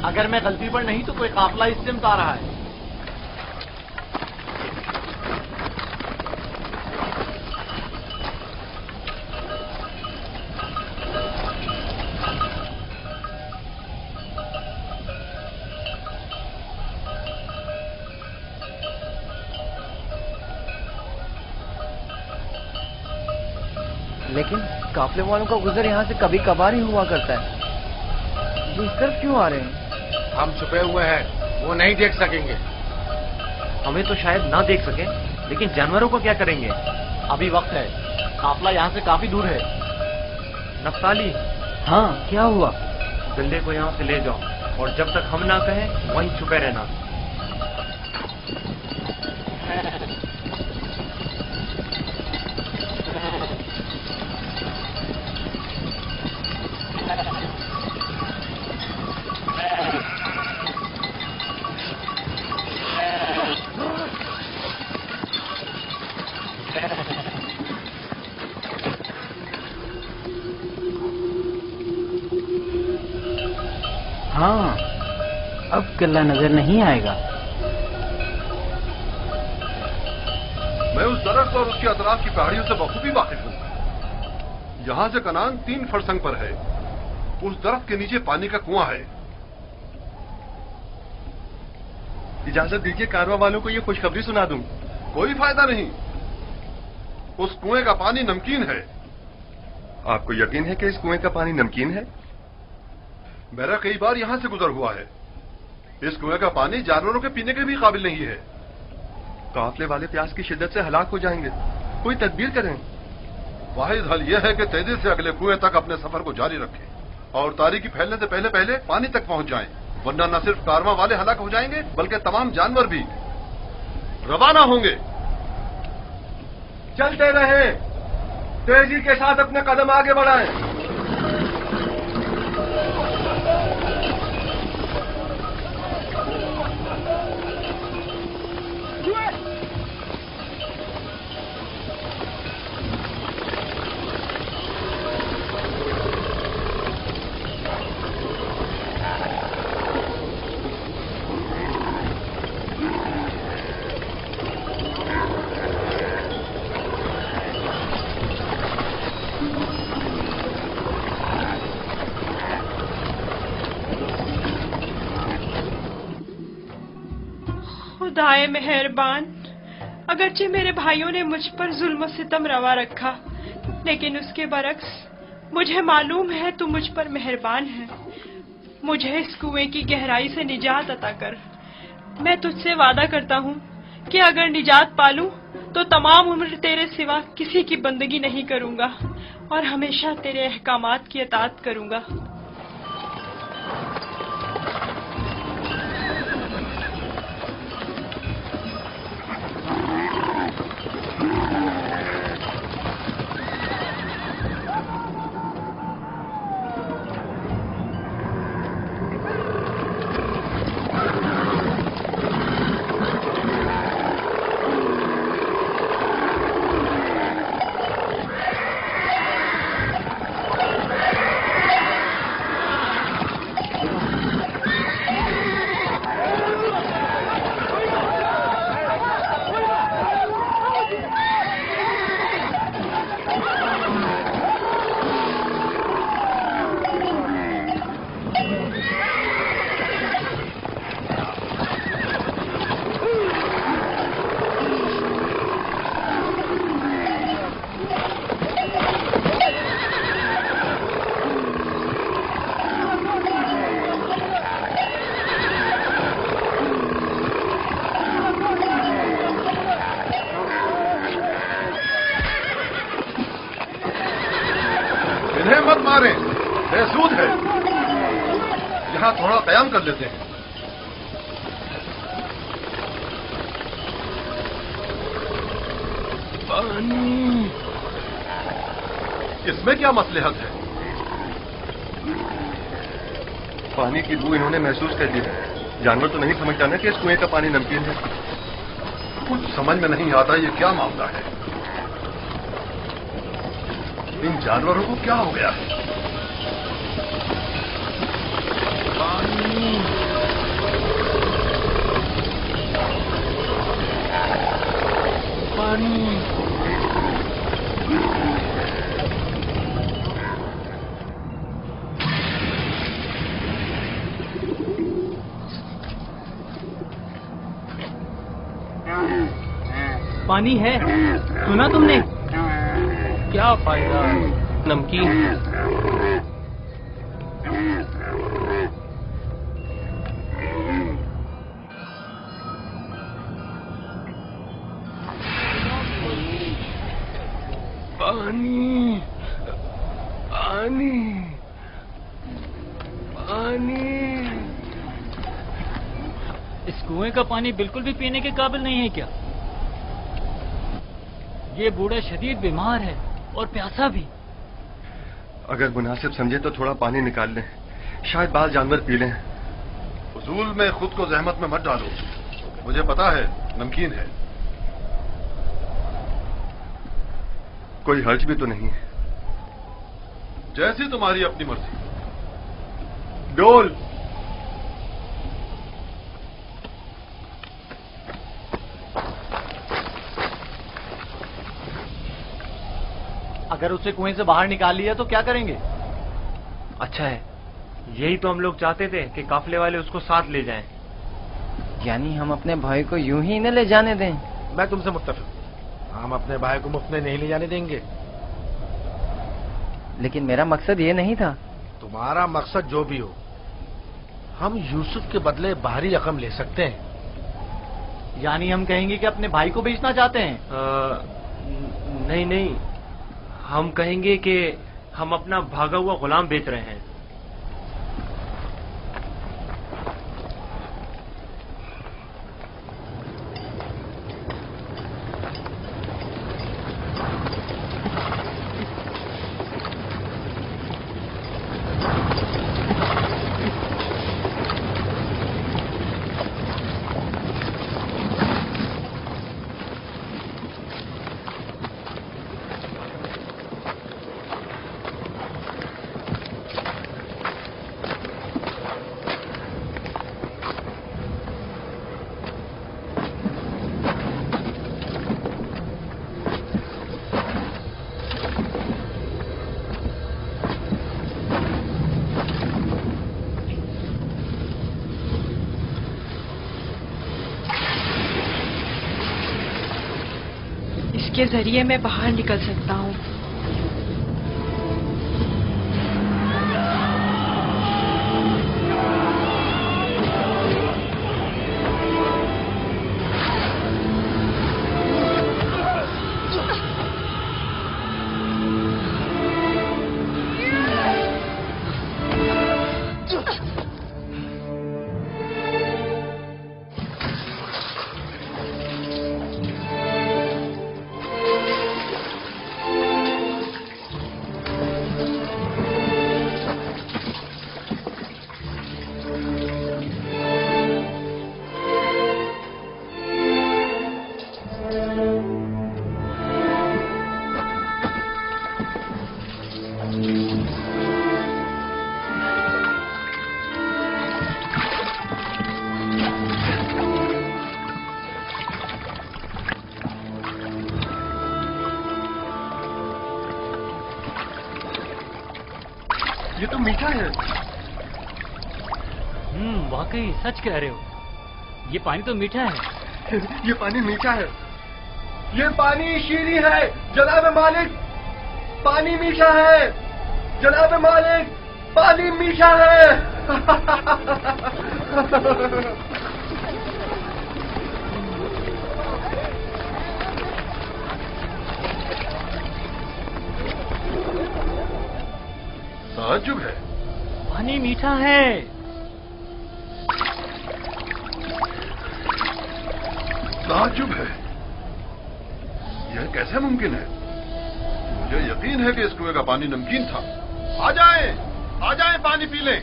اگر میں غلطی پر نہیں تو کوئی قافلہ اس سمت آ رہا ہے. لیکن قافلے والوں کا گزر یہاں سے کبھی کبھار ہی ہوا کرتا ہے. وہ اس طرف کیوں آ رہے ہیں؟ ہم چھپے ہوئے ہیں، وہ نہیں دیکھ سکیں گے. ہمیں تو شاید نہ دیکھ سکیں، لیکن جانوروں کو کیا کریں گے؟ ابھی وقت ہے، قافلہ یہاں سے کافی دور ہے. نفتالی، ہاں کیا ہوا؟ گلے کو یہاں سے لے جاؤ اور جب تک ہم نہ کہیں وہیں چھپے رہنا. ہاں اب قلعہ نظر نہیں آئے گا. میں اس درخت اور اس کے اطراف کی پہاڑیوں سے بخوبی واقف ہوں. یہاں سے کنان 3 فرسنگ پر ہے. اس درخت کے نیچے پانی کا کنواں ہے. اجازت دیجیے کارواں والوں کو یہ خوشخبری سنا دوں. کوئی فائدہ نہیں. اس کنویں کا پانی نمکین ہے. آپ کو یقین ہے کہ اس کنویں کا پانی نمکین ہے؟ میرا کئی بار یہاں سے گزر ہوا ہے. اس کنویں کا پانی جانوروں کے پینے کے بھی قابل نہیں ہے. قافلے والے پیاس کی شدت سے ہلاک ہو جائیں گے. کوئی تدبیر کریں. واحد حل یہ ہے کہ تیزی سے اگلے کنویں تک اپنے سفر کو جاری رکھیں اور تاریکی پھیلنے سے پہلے پہلے پانی تک پہنچ جائیں، ورنہ نہ صرف کارواں والے ہلاک ہو جائیں گے بلکہ تمام جانور بھی روانہ ہوں گے. چلتے رہیں، تیزی کے ساتھ اپنے قدم آگے بڑھائیں. خدائے مہربان، اگرچہ میرے بھائیوں نے مجھ پر ظلم و ستم روا رکھا، لیکن اس کے برعکس مجھے معلوم ہے تو مجھ پر مہربان ہے. مجھے اس کنویں کی گہرائی سے نجات عطا کر. میں تجھ سے وعدہ کرتا ہوں کہ اگر نجات پالوں تو تمام عمر تیرے سوا کسی کی بندگی نہیں کروں گا اور ہمیشہ تیرے احکامات کی اطاعت کروں گا. مت ماریں، بے سود ہے. یہاں تھوڑا قیام کر لیتے ہیں. اس میں کیا مصلحت ہے؟ پانی کی بو انہوں نے محسوس کر لی ہے. جانور تو نہیں سمجھتا نا کہ اس کنویں کا پانی نمکین ہے. کچھ سمجھ میں نہیں آتا یہ کیا معاملہ ہے. ان جانوروں کو کیا ہو گیا ہے؟ पानी है, सुना तुमने? क्या फायदा, नमकीन है। पानी, पानी, पानी। इस कुएं का पानी बिल्कुल भी पीने के काबिल नहीं है क्या? ये बूढ़ा शदीद बीमार है और प्यासा भी। अगर मुनासिब समझे तो थोड़ा पानी निकाल लें, शायद बाल जानवर पी लें। फजूल में खुद को जहमत में मत डालो, मुझे पता है नमकीन है। कोई हर्ज भी तो नहीं है। जैसी तुम्हारी अपनी मर्जी। डोल। अगर उसे कुएं से बाहर निकाल लिया तो क्या करेंगे? अच्छा है, यही तो हम लोग चाहते थे कि काफले वाले उसको साथ ले जाएं। यानी हम अपने भाई को यूं ही न ले जाने दें? मैं तुमसे मुत्तफिक, हम अपने भाई को मुफ्त में नहीं ले जाने देंगे। लेकिन मेरा मकसद ये नहीं था। तुम्हारा मकसद जो भी हो, हम यूसुफ के बदले बाहरी रकम ले सकते हैं। यानी हम कहेंगे कि अपने भाई को बेचना चाहते हैं? नहीं नहीं, हम कहेंगे कि हम अपना भागा हुआ गुलाम बेच रहे हैं। इसके जरिए मैं बाहर निकल सकता हूँ। ये तो मीठा है। वाकई सच कह रहे हो, ये पानी तो मीठा है। ये पानी मीठा है। ये पानी शीरी है जनाब मालिक, पानी मीठा है जनाब मालिक, पानी मीठा है। ताज्जुब है। पानी मीठा है। ताज्जुब है, यह कैसे मुमकिन है? मुझे यकीन है कि इस कुएं का पानी नमकीन था। आ जाएं पानी पी लें।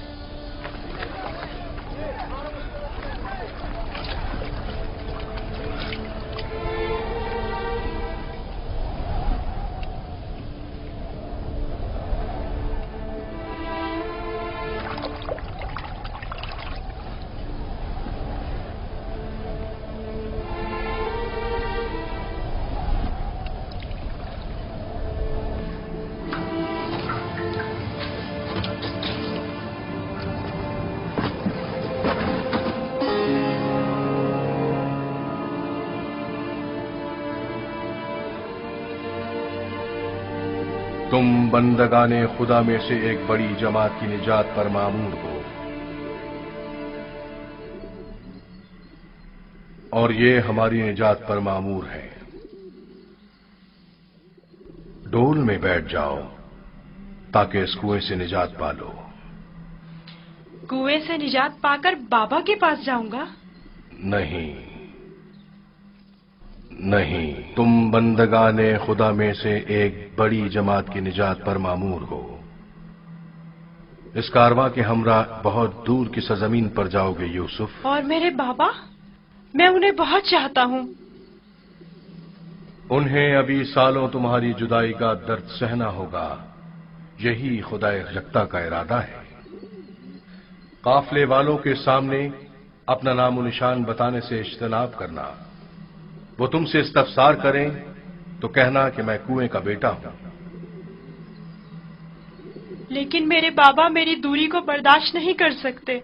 तुम बंदगाने खुदा में से एक बड़ी जमात की निजात पर मामूर हो और ये हमारी निजात पर मामूर है। डोल में बैठ जाओ ताकि इस कुएं से निजात पा लो। कुएं से निजात पाकर बाबा के पास जाऊंगा? नहीं नहीं, तुम बंदगाने खुदा में से एक बड़ी जमात की निजात पर मामूर हो। इस कारवां के हमरा बहुत दूर की सरजमीन पर जाओगे यूसुफ। और मेरे बाबा? मैं उन्हें बहुत चाहता हूँ। उन्हें अभी सालों तुम्हारी जुदाई का दर्द सहना होगा। यही खुदा यकता का इरादा है। काफले वालों के सामने अपना नामो निशान बताने से इज्तनाब करना। वो तुमसे इस्तफसार करें तो कहना कि मैं कुएं का बेटा हूं। लेकिन मेरे बाबा मेरी दूरी को बर्दाश्त नहीं कर सकते।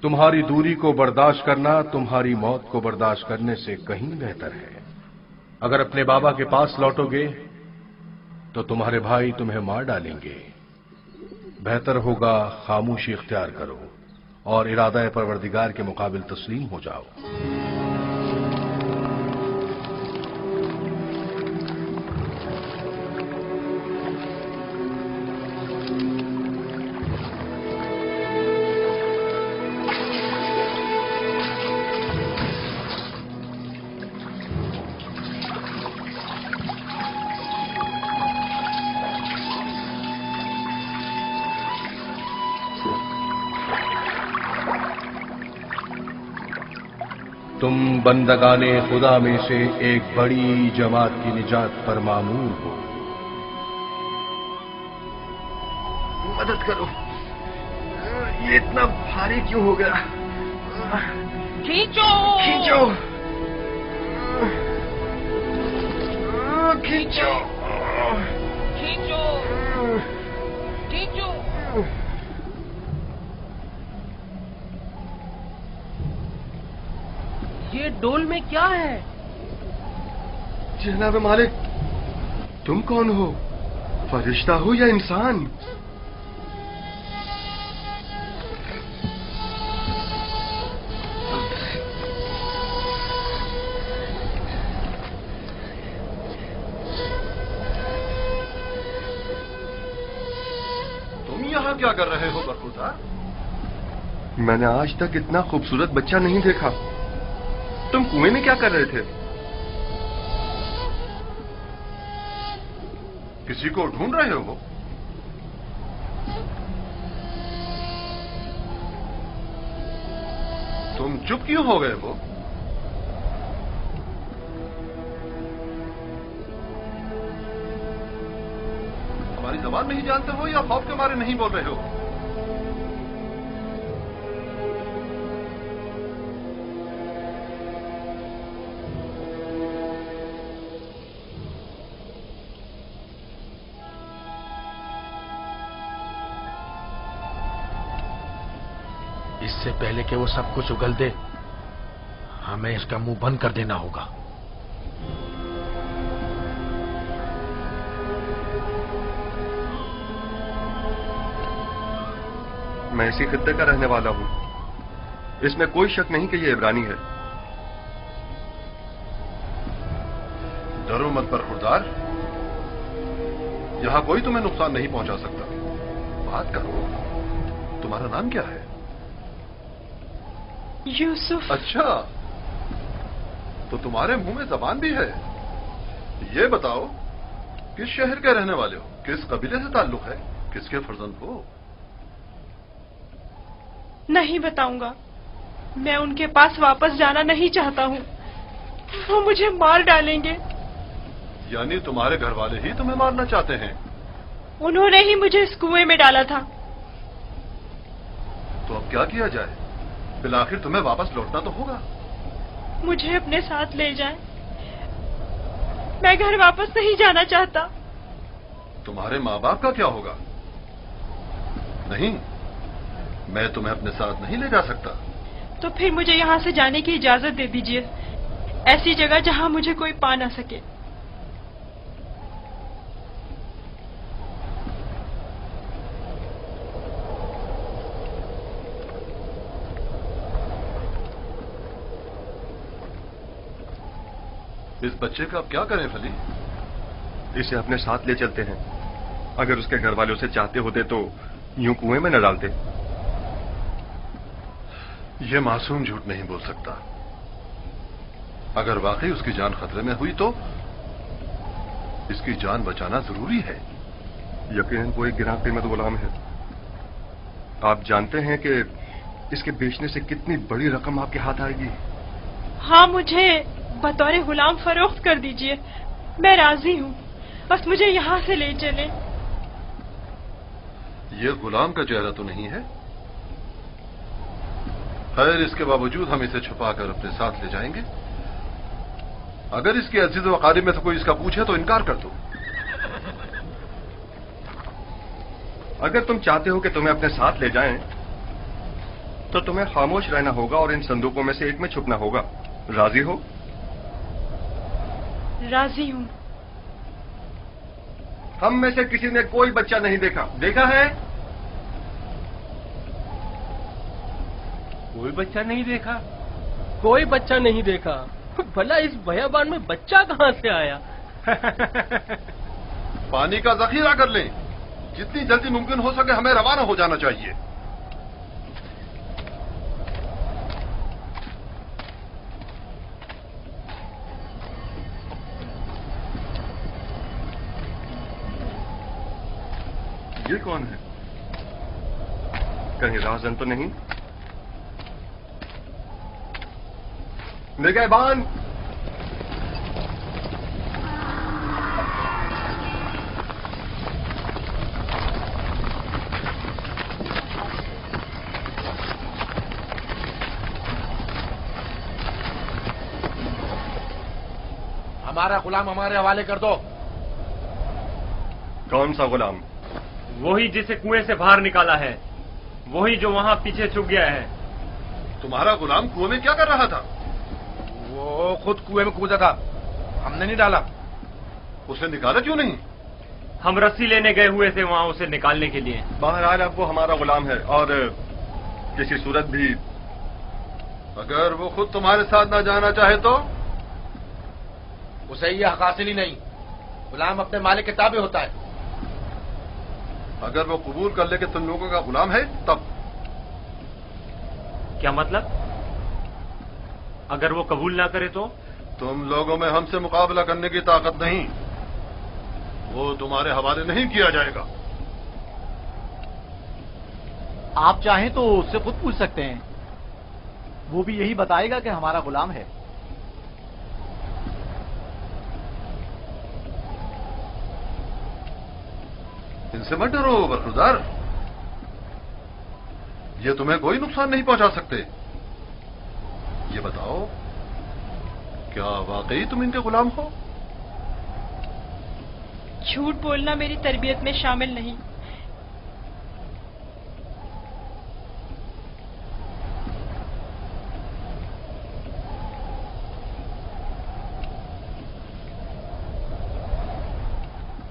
तुम्हारी दूरी को बर्दाश्त करना तुम्हारी मौत को बर्दाश्त करने से कहीं बेहतर है। अगर अपने बाबा के पास लौटोगे तो तुम्हारे भाई तुम्हें मार डालेंगे। बेहतर होगा खामोशी इख्तियार करो और इरादा परवरदिगार के मुकाबिल तस्लीम हो जाओ। तुम बंदगाने खुदा में से एक बड़ी जमात की निजात पर मामूर हो। मदद करो, ये इतना भारी क्यों हो गया? खींचो खींचो खींचो खींचो खींचो। ये डोल में क्या है? जनाब मालिक, तुम कौन हो? फरिश्ता हो या इंसान? तुम यहां क्या कर रहे हो बरखुदा? मैंने आज तक इतना खूबसूरत बच्चा नहीं देखा। तुम कुएं में क्या कर रहे थे? किसी को ढूंढ रहे हो? तुम चुप क्यों हो गए हो? हमारी जबान नहीं जानते हो या खौफ के मारे नहीं बोल रहे हो? इससे पहले कि वो सब कुछ उगल दे, हमें इसका मुंह बंद कर देना होगा। मैं इसी खित्ते का रहने वाला हूं। इसमें कोई शक नहीं कि ये इब्रानी है। डरो मत बरखुरदार, यहां कोई तुम्हें नुकसान नहीं पहुंचा सकता। बात करो, तुम्हारा नाम क्या है? यूसुफ। अच्छा, तो तुम्हारे मुंह में जबान भी है। ये बताओ, किस शहर के रहने वाले हो? किस कबीले से ताल्लुक है? किसके फर्जंद हो? नहीं बताऊंगा। मैं उनके पास वापस जाना नहीं चाहता हूँ। वो मुझे मार डालेंगे। यानी तुम्हारे घर वाले ही तुम्हें मारना चाहते हैं? उन्होंने ही मुझे इस कुएं में डाला था। तो अब क्या किया जाए? फिर आखिर तुम्हें वापस लौटना तो होगा। मुझे अपने साथ ले जाएं। मैं घर वापस नहीं जाना चाहता। तुम्हारे माँ बाप का क्या होगा? नहीं, मैं तुम्हें अपने साथ नहीं ले जा सकता। तो फिर मुझे यहाँ से जाने की इजाजत दे दीजिए, ऐसी जगह जहाँ मुझे कोई पा ना सके। इस बच्चे का अब क्या करें फली? इसे अपने साथ ले चलते हैं। अगर उसके घर वाले उसे चाहते होते तो यूं कुएं में न डालते। ये मासूम झूठ नहीं बोल सकता। अगर वाकई उसकी जान खतरे में हुई तो इसकी जान बचाना जरूरी है। यकीनन वो एक गिरां कीमत गुलाम है। आप जानते हैं कि इसके बेचने से कितनी बड़ी रकम आपके हाथ आएगी। हाँ, मुझे बतौर गुलाम फरोख्त कर दीजिए, मैं राजी हूँ। बस मुझे यहाँ से ले चले। ये गुलाम का चेहरा तो नहीं है। खैर, इसके बावजूद हम इसे छुपाकर अपने साथ ले जाएंगे। अगर इसके अजीज व अकारीब में से कोई इसका पूछे तो इनकार कर दो। अगर तुम चाहते हो कि तुम्हें अपने साथ ले जाएं, तो तुम्हें खामोश रहना होगा और इन संदूकों में से एक में छुपना होगा। राजी हो? राजी हूँ। हम में से किसी ने कोई बच्चा नहीं देखा। देखा है? कोई बच्चा नहीं देखा? कोई बच्चा नहीं देखा? भला इस बयाबान में बच्चा कहाँ से आया? पानी का जखीरा कर लें। जितनी जल्दी मुमकिन हो सके हमें रवाना हो जाना चाहिए। ये कौन है? कहीं राजन तो नहीं? निगहबान! हमारा गुलाम हमारे हवाले कर दो। कौन सा गुलाम? वही जिसे कुएं से बाहर निकाला है, वही जो वहां पीछे छुप गया है। तुम्हारा गुलाम कुएं में क्या कर रहा था? वो खुद कुएं में कूदा था, हमने नहीं डाला। उसे निकाला क्यों नहीं? हम रस्सी लेने गए हुए थे वहां उसे निकालने के लिए। बहरहाल अब वो हमारा गुलाम है और किसी सूरत भी। अगर वो खुद तुम्हारे साथ ना जाना चाहे तो? उसे ये हक हासिल ही नहीं। गुलाम अपने मालिक के ताबे होता है। अगर वो कबूल कर ले कि तुम लोगों का गुलाम है तब? क्या मतलब? अगर वो कबूल ना करे तो? तुम लोगों में हमसे मुकाबला करने की ताकत नहीं। वो तुम्हारे हवाले नहीं किया जाएगा। आप चाहें तो उससे खुद पूछ सकते हैं, वो भी यही बताएगा कि हमारा गुलाम है। इनसे मत डरो बरखुरदार, ये तुम्हें कोई नुकसान नहीं पहुंचा सकते। ये बताओ, क्या वाकई तुम इनके गुलाम हो? झूठ बोलना मेरी तरबियत में शामिल नहीं।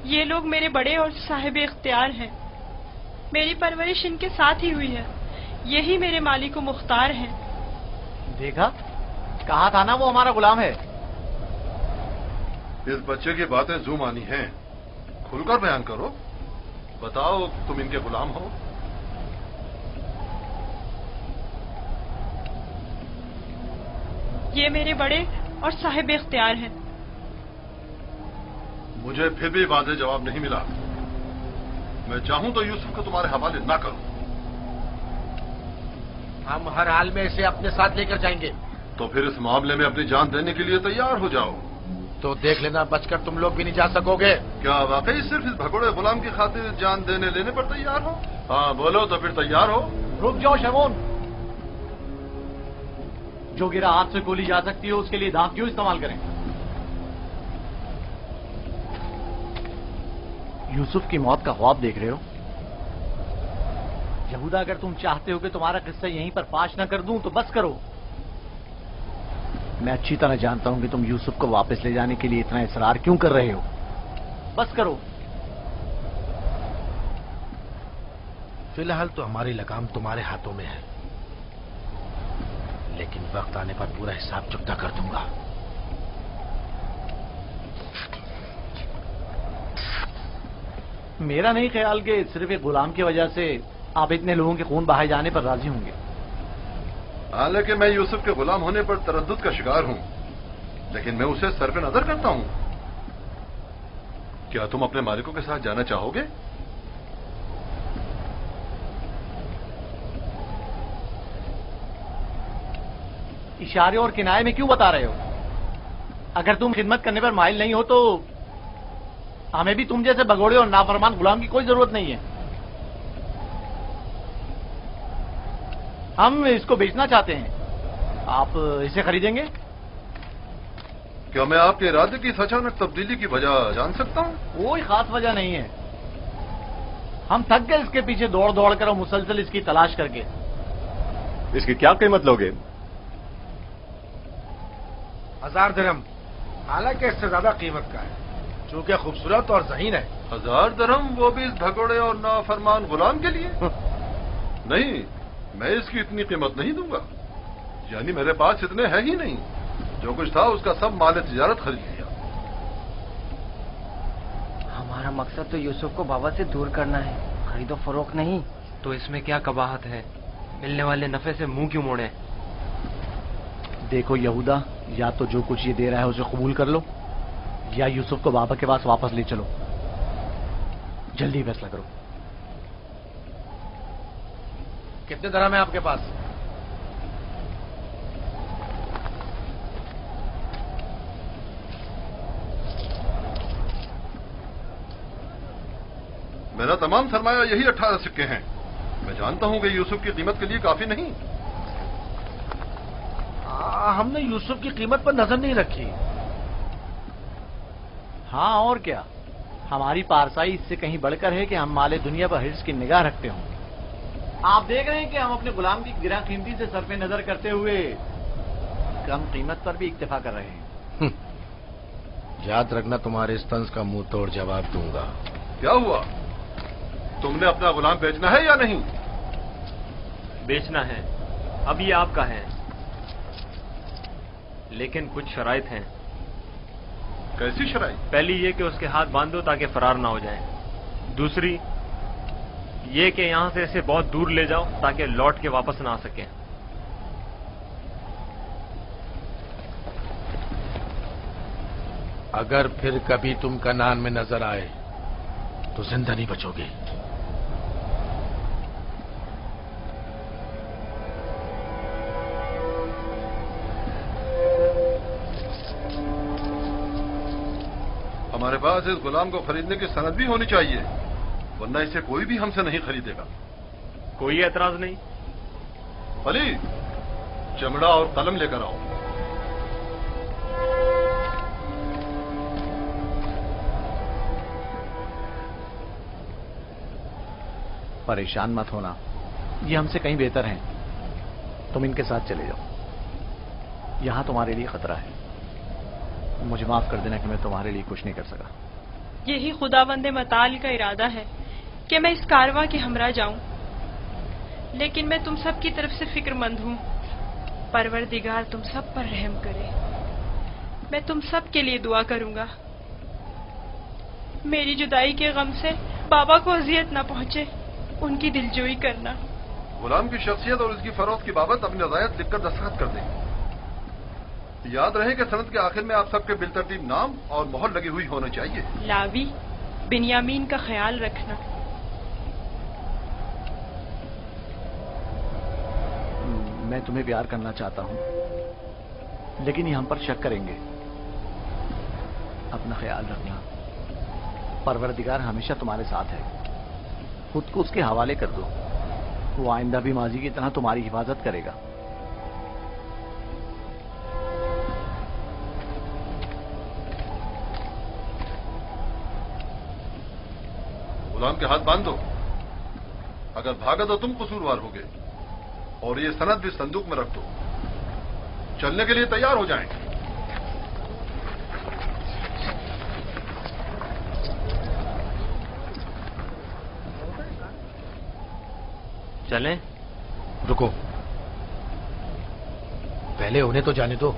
ये लोग मेरे बड़े और साहिब इख्तियार हैं। मेरी परवरिश इनके साथ ही हुई है। यही मेरे मालिक मुख्तार हैं। देखा, कहा था ना वो हमारा गुलाम है। इस बच्चे की बातें जू मानी हैं। खुलकर बयान करो, बताओ तुम इनके गुलाम हो? ये मेरे बड़े और साहिब इख्तियार हैं। मुझे फिर भी वाज़ेह जवाब नहीं मिला। मैं चाहूं तो यूसुफ को तुम्हारे हवाले ना करूं। हम हर हाल में इसे अपने साथ लेकर जाएंगे। तो फिर इस मामले में अपनी जान देने के लिए तैयार हो जाओ। तो देख लेना, बचकर तुम लोग भी नहीं जा सकोगे। क्या वाकई सिर्फ इस भगोड़े गुलाम की खातिर जान देने लेने पर तैयार हो? हाँ बोलो तो फिर तैयार हो। रुक जाओ शमोन, जो गिरा हाथ से गोली जा सकती है उसके लिए दांत क्यों इस्तेमाल करें? यूसुफ की मौत का ख्वाब देख रहे हो? यहूदा, अगर तुम चाहते हो कि तुम्हारा किस्सा यहीं पर फाश न कर दूं तो बस करो। मैं अच्छी तरह जानता हूं कि तुम यूसुफ को वापस ले जाने के लिए इतना इसरार क्यों कर रहे हो। बस करो। फिलहाल तो हमारी लगाम तुम्हारे हाथों में है, लेकिन वक्त आने पर पूरा हिसाब चुकता कर दूंगा। میرا نہیں خیال کہ صرف ایک غلام کی وجہ سے آپ اتنے لوگوں کے خون بہائے جانے پر راضی ہوں گے. حالانکہ میں یوسف کے غلام ہونے پر تردد کا شکار ہوں، لیکن میں اسے سر پہ نظر کرتا ہوں. کیا تم اپنے مالکوں کے ساتھ جانا چاہو گے؟ اشارے اور کنائے میں کیوں بتا رہے ہو؟ اگر تم خدمت کرنے پر مائل نہیں ہو تو ہمیں بھی تم جیسے بگوڑے اور نافرمان غلام کی کوئی ضرورت نہیں ہے. ہم اس کو بیچنا چاہتے ہیں، آپ اسے خریدیں گے؟ کیا میں آپ کے ارادے کی اچانک تبدیلی کی وجہ جان سکتا ہوں؟ کوئی خاص وجہ نہیں ہے. ہم تھک گئے اس کے پیچھے دوڑ دوڑ کر اور مسلسل اس کی تلاش کر کے. اس کی کیا قیمت لوگے؟ 1000 درہم، حالانکہ اس سے زیادہ قیمت کا ہے، چونکہ خوبصورت اور ذہین ہے. 1000 درہم، وہ بھی اس بھگوڑے اور نافرمان غلام کے لیے؟ نہیں، میں اس کی اتنی قیمت نہیں دوں گا. یعنی میرے پاس اتنے ہے ہی نہیں. جو کچھ تھا اس کا سب مال تجارت خرید لیا. ہمارا مقصد تو یوسف کو بابا سے دور کرنا ہے، خرید و فروخت نہیں. تو اس میں کیا قباحت ہے؟ ملنے والے نفع سے منہ کیوں موڑے؟ دیکھو یہودا، یا تو جو کچھ یہ دے رہا ہے اسے قبول کر لو، یا یوسف کو بابا کے پاس واپس لے چلو. جلدی فیصلہ کرو. کتنے درہم ہے آپ کے پاس؟ میرا تمام سرمایہ یہی 18 سکے ہیں. میں جانتا ہوں کہ یوسف کی قیمت کے لیے کافی نہیں. ہم نے یوسف کی قیمت پر نظر نہیں رکھی. ہاں اور کیا، ہماری پارسائی اس سے کہیں بڑھ کر ہے کہ ہم مال دنیا پر حرص کی نگاہ رکھتے ہوں. آپ دیکھ رہے ہیں کہ ہم اپنے غلام کی گراں قیمتی سے سر پہ نظر کرتے ہوئے کم قیمت پر بھی اکتفا کر رہے ہیں. یاد رکھنا، تمہارے اس طنز کا منہ توڑ جواب دوں گا. کیا ہوا؟ تم نے اپنا غلام بیچنا ہے یا نہیں؟ بیچنا ہے، اب یہ آپ کا ہے، لیکن کچھ شرائط ہیں. کیسی شرائط؟ پہلی یہ کہ اس کے ہاتھ باندھ دو تاکہ فرار نہ ہو جائیں. دوسری یہ کہ یہاں سے اسے بہت دور لے جاؤ تاکہ لوٹ کے واپس نہ آ سکیں. اگر پھر کبھی تم کنعان میں نظر آئے تو زندہ نہیں بچو گے. ہمارے پاس اس غلام کو خریدنے کی سند بھی ہونی چاہیے، ورنہ اسے کوئی بھی ہم سے نہیں خریدے گا. کوئی اعتراض نہیں؟ علی، چمڑا اور قلم لے کر آؤ. پریشان مت ہونا، یہ ہم سے کہیں بہتر ہیں. تم ان کے ساتھ چلے جاؤ. یہاں تمہارے لیے خطرہ ہے. مجھے معاف کر دینا کہ میں تمہارے لیے کچھ نہیں کر سکا. یہی خداوند متعال کا ارادہ ہے کہ میں اس کارواں کے ہمراہ جاؤں، لیکن میں تم سب کی طرف سے فکر مند ہوں. پروردگار تم سب پر رحم کرے. میں تم سب کے لیے دعا کروں گا. میری جدائی کے غم سے بابا کو اذیت نہ پہنچے، ان کی دلجوئی کرنا. غلام کی شخصیت اور اس کی فروخت کی بابت اپنی رضایت لکھ کر دستخط کر دیں. یاد رہے کہ سند کے آخر میں آپ سب کے بالترتیب نام اور مہر لگی ہوئی ہونا چاہیے. لاوی، بنیامین کا خیال رکھنا. میں تمہیں پیار کرنا چاہتا ہوں، لیکن یہ ہم پر شک کریں گے. اپنا خیال رکھنا. پروردگار ہمیشہ تمہارے ساتھ ہے. خود کو اس کے حوالے کر دو، وہ آئندہ بھی ماضی کی طرح تمہاری حفاظت کرے گا. غلام کے ہاتھ باندھ دو. اگر بھاگا تو تم قصوروار ہوگے، اور یہ سند بھی صندوق میں رکھ دو. چلنے کے لیے تیار ہو جائیں. چلیں؟ رکو، پہلے انہیں تو جانے دو.